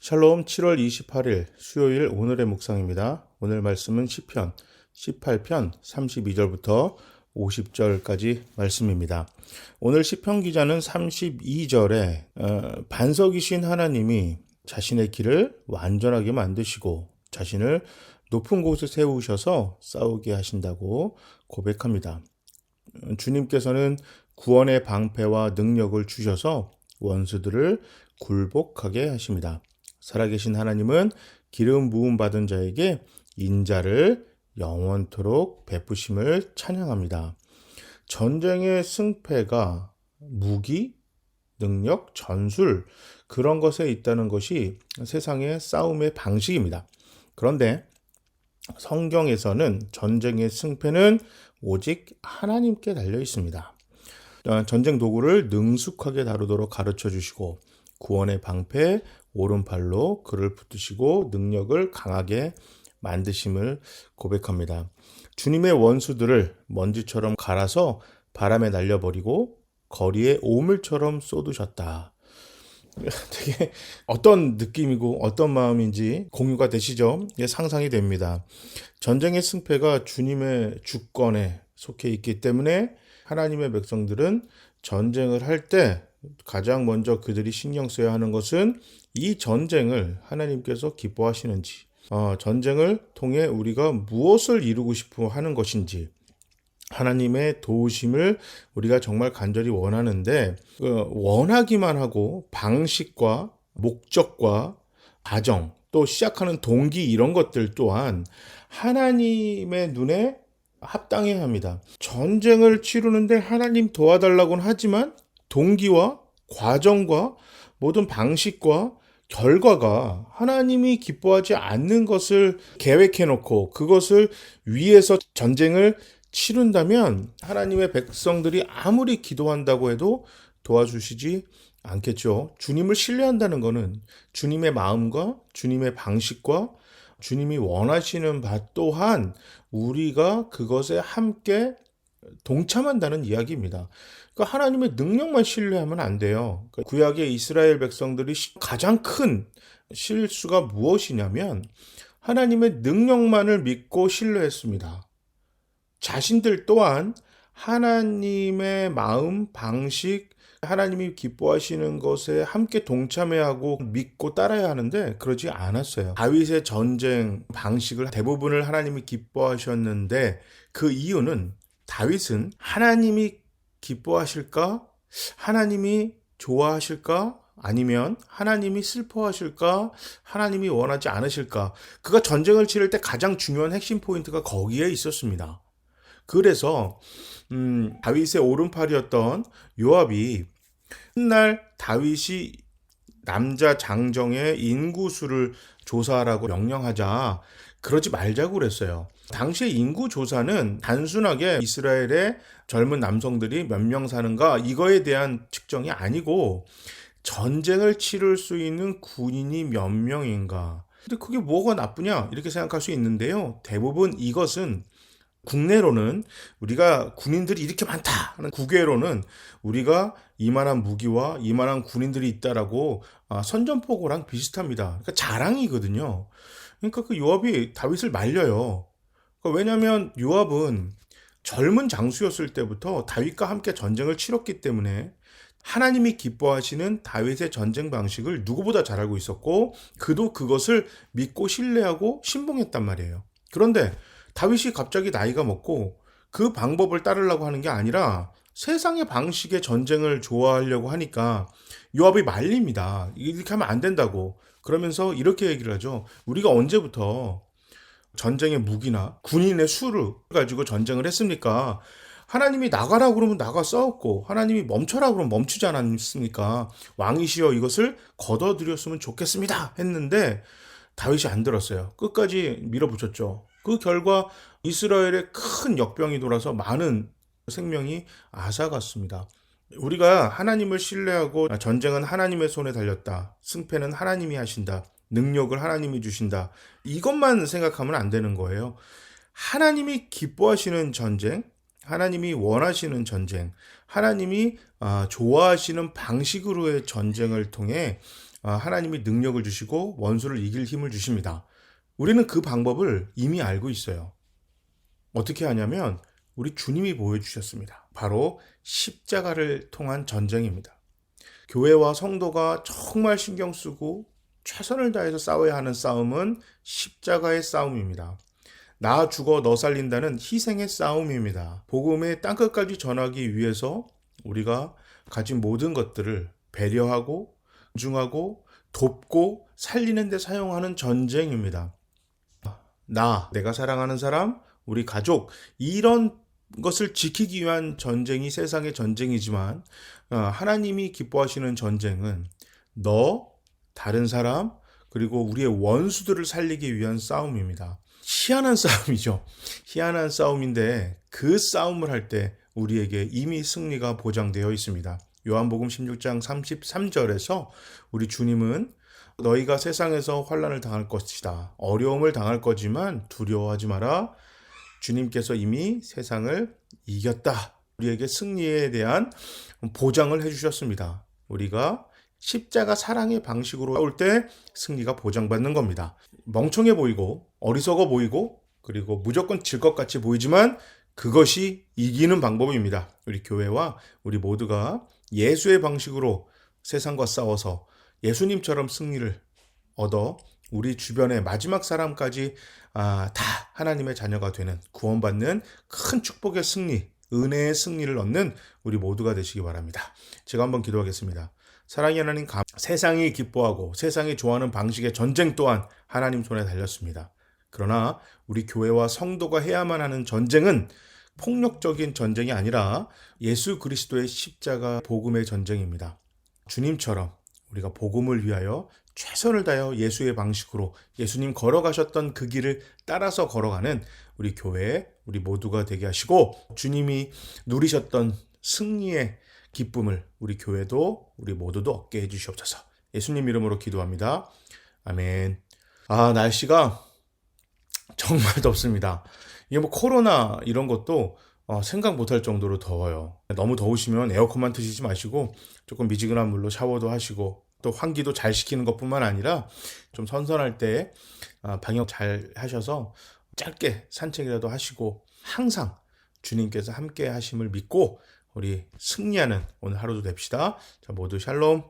샬롬 7월 28일 수요일 오늘의 묵상입니다. 오늘 말씀은 시편 18편 32절부터 50절까지 말씀입니다. 오늘 시편 기자는 32절에 반석이신 하나님이 자신의 길을 완전하게 만드시고 자신을 높은 곳에 세우셔서 싸우게 하신다고 고백합니다. 주님께서는 구원의 방패와 능력을 주셔서 원수들을 굴복하게 하십니다. 살아계신 하나님은 기름 부음 받은 자에게 인자를 영원토록 베푸심을 찬양합니다. 전쟁의 승패가 무기, 능력, 전술 그런 것에 있다는 것이 세상의 싸움의 방식입니다. 그런데 성경에서는 전쟁의 승패는 오직 하나님께 달려 있습니다. 전쟁 도구를 능숙하게 다루도록 가르쳐 주시고 구원의 방패 오른팔로 그를 붙드시고 능력을 강하게 만드심을 고백합니다. 주님의 원수들을 먼지처럼 갈아서 바람에 날려버리고 거리에 오물처럼 쏟으셨다. 되게 어떤 느낌이고 어떤 마음인지 공유가 되시죠? 상상이 됩니다. 전쟁의 승패가 주님의 주권에 속해 있기 때문에 하나님의 백성들은 전쟁을 할 때 가장 먼저 그들이 신경 써야 하는 것은 이 전쟁을 하나님께서 기뻐하시는지, 전쟁을 통해 우리가 무엇을 이루고 싶어 하는 것인지, 하나님의 도우심을 우리가 정말 간절히 원하는데 원하기만 하고 방식과 목적과 과정, 또 시작하는 동기 이런 것들 또한 하나님의 눈에 합당해야 합니다. 전쟁을 치르는데 하나님 도와달라고는 하지만 동기와 과정과 모든 방식과 결과가 하나님이 기뻐하지 않는 것을 계획해놓고 그것을 위해서 전쟁을 치른다면 하나님의 백성들이 아무리 기도한다고 해도 도와주시지 않겠죠. 주님을 신뢰한다는 것은 주님의 마음과 주님의 방식과 주님이 원하시는 바 또한 우리가 그것에 함께 동참한다는 이야기입니다. 그러니까 하나님의 능력만 신뢰하면 안 돼요. 구약의 이스라엘 백성들이 가장 큰 실수가 무엇이냐면 하나님의 능력만을 믿고 신뢰했습니다. 자신들 또한 하나님의 마음, 방식, 하나님이 기뻐하시는 것에 함께 동참해야 하고 믿고 따라야 하는데 그러지 않았어요. 다윗의 전쟁 방식을 대부분을 하나님이 기뻐하셨는데 그 이유는 다윗은 하나님이 기뻐하실까? 하나님이 좋아하실까? 아니면 하나님이 슬퍼하실까? 하나님이 원하지 않으실까? 그가 전쟁을 치를 때 가장 중요한 핵심 포인트가 거기에 있었습니다. 그래서 다윗의 오른팔이었던 요압이 훗날 다윗이 남자 장정의 인구수를 조사하라고 명령하자 그러지 말자고 그랬어요. 당시의 인구 조사는 단순하게 이스라엘의 젊은 남성들이 몇 명 사는가 이거에 대한 측정이 아니고 전쟁을 치를 수 있는 군인이 몇 명인가. 근데 그게 뭐가 나쁘냐 이렇게 생각할 수 있는데요. 대부분 이것은 국내로는 우리가 군인들이 이렇게 많다 하는 국외로는 우리가 이만한 무기와 이만한 군인들이 있다라고 선전포고랑 비슷합니다. 그러니까 자랑이거든요. 그러니까 그 요압이 다윗을 말려요. 그러니까 왜냐하면 요압은 젊은 장수였을 때부터 다윗과 함께 전쟁을 치렀기 때문에 하나님이 기뻐하시는 다윗의 전쟁 방식을 누구보다 잘 알고 있었고 그도 그것을 믿고 신뢰하고 신봉했단 말이에요. 그런데 다윗이 갑자기 나이가 먹고 그 방법을 따르려고 하는 게 아니라 세상의 방식의 전쟁을 좋아하려고 하니까 요압이 말립니다. 이렇게 하면 안 된다고. 그러면서 이렇게 얘기를 하죠. 우리가 언제부터 전쟁의 무기나 군인의 수를 가지고 전쟁을 했습니까? 하나님이 나가라 그러면 나가 싸웠고 하나님이 멈춰라 그러면 멈추지 않았습니까? 왕이시여 이것을 거둬들였으면 좋겠습니다 했는데 다윗이 안 들었어요. 끝까지 밀어붙였죠. 그 결과 이스라엘에 큰 역병이 돌아서 많은 생명이 앗아갔습니다. 우리가 하나님을 신뢰하고 전쟁은 하나님의 손에 달렸다. 승패는 하나님이 하신다. 능력을 하나님이 주신다. 이것만 생각하면 안 되는 거예요. 하나님이 기뻐하시는 전쟁, 하나님이 원하시는 전쟁, 하나님이 좋아하시는 방식으로의 전쟁을 통해 하나님이 능력을 주시고 원수를 이길 힘을 주십니다. 우리는 그 방법을 이미 알고 있어요. 어떻게 하냐면 우리 주님이 보여주셨습니다. 바로 십자가를 통한 전쟁입니다. 교회와 성도가 정말 신경 쓰고 최선을 다해서 싸워야 하는 싸움은 십자가의 싸움입니다. 나 죽어 너 살린다는 희생의 싸움입니다. 복음의 땅끝까지 전하기 위해서 우리가 가진 모든 것들을 배려하고 존중하고 돕고 살리는 데 사용하는 전쟁입니다. 내가 사랑하는 사람, 우리 가족, 이런 것을 지키기 위한 전쟁이 세상의 전쟁이지만 하나님이 기뻐하시는 전쟁은 다른 사람, 그리고 우리의 원수들을 살리기 위한 싸움입니다. 희한한 싸움이죠. 희한한 싸움인데 그 싸움을 할 때 우리에게 이미 승리가 보장되어 있습니다. 요한복음 16장 33절에서 우리 주님은 너희가 세상에서 환난을 당할 것이다. 어려움을 당할 거지만 두려워하지 마라. 주님께서 이미 세상을 이겼다. 우리에게 승리에 대한 보장을 해주셨습니다. 우리가 십자가 사랑의 방식으로 올 때 승리가 보장받는 겁니다. 멍청해 보이고 어리석어 보이고 그리고 무조건 질 것 같이 보이지만 그것이 이기는 방법입니다. 우리 교회와 우리 모두가 예수의 방식으로 세상과 싸워서 예수님처럼 승리를 얻어 우리 주변의 마지막 사람까지 다 하나님의 자녀가 되는 구원받는 큰 축복의 승리, 은혜의 승리를 얻는 우리 모두가 되시기 바랍니다. 제가 한번 기도하겠습니다. 사랑의 하나님, 세상이 기뻐하고 세상이 좋아하는 방식의 전쟁 또한 하나님 손에 달렸습니다. 그러나 우리 교회와 성도가 해야만 하는 전쟁은 폭력적인 전쟁이 아니라 예수 그리스도의 십자가 복음의 전쟁입니다. 주님처럼 우리가 복음을 위하여 최선을 다하여 예수의 방식으로 예수님 걸어가셨던 그 길을 따라서 걸어가는 우리 교회, 우리 모두가 되게 하시고 주님이 누리셨던 승리의 기쁨을 우리 교회도 우리 모두도 얻게 해주시옵소서. 예수님 이름으로 기도합니다. 아멘. 날씨가 정말 덥습니다. 이게 코로나 이런 것도 생각 못할 정도로 더워요. 너무 더우시면 에어컨만 트시지 마시고 조금 미지근한 물로 샤워도 하시고 또 환기도 잘 시키는 것뿐만 아니라 좀 선선할 때 방역 잘 하셔서 짧게 산책이라도 하시고 항상 주님께서 함께 하심을 믿고 우리 승리하는 오늘 하루도 됩시다. 자, 모두 샬롬.